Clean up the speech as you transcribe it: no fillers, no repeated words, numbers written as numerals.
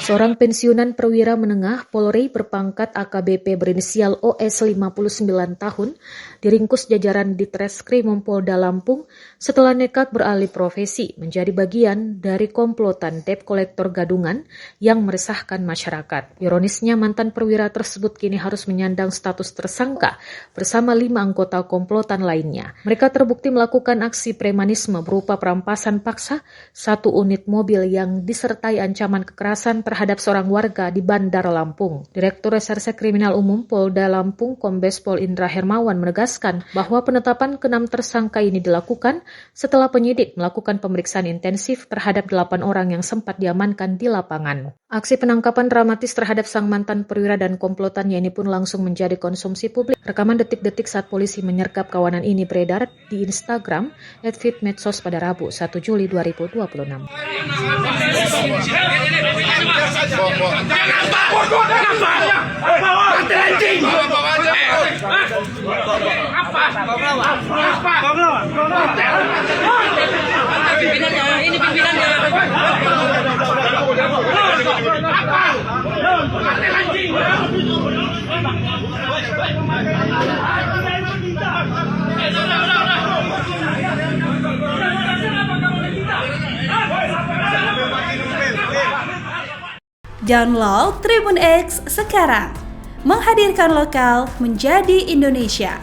Seorang pensiunan perwira menengah Polri berpangkat AKBP berinisial OS 59 tahun diringkus jajaran Ditreskrimum Polda Lampung setelah nekat beralih profesi menjadi bagian dari komplotan debt kolektor gadungan yang meresahkan masyarakat. Ironisnya mantan perwira tersebut kini harus menyandang status tersangka bersama 5 anggota komplotan lainnya. Mereka terbukti melakukan aksi premanisme berupa perampasan paksa 1 unit mobil yang disertai ancaman kekerasan terhadap seorang warga di Bandar Lampung. Direktur Reserse Kriminal Umum Polda Lampung Kombes Pol Indra Hermawan menegaskan bahwa penetapan ke-6 tersangka ini dilakukan setelah penyidik melakukan pemeriksaan intensif terhadap 8 orang yang sempat diamankan di lapangan. Aksi penangkapan dramatis terhadap sang mantan perwira dan komplotannya ini pun langsung menjadi konsumsi publik. Rekaman detik-detik saat polisi menyergap kawanan ini beredar di Instagram @fitmedsos pada Rabu 1 Juli 2026. Download Tribun X sekarang, menghadirkan lokal menjadi Indonesia.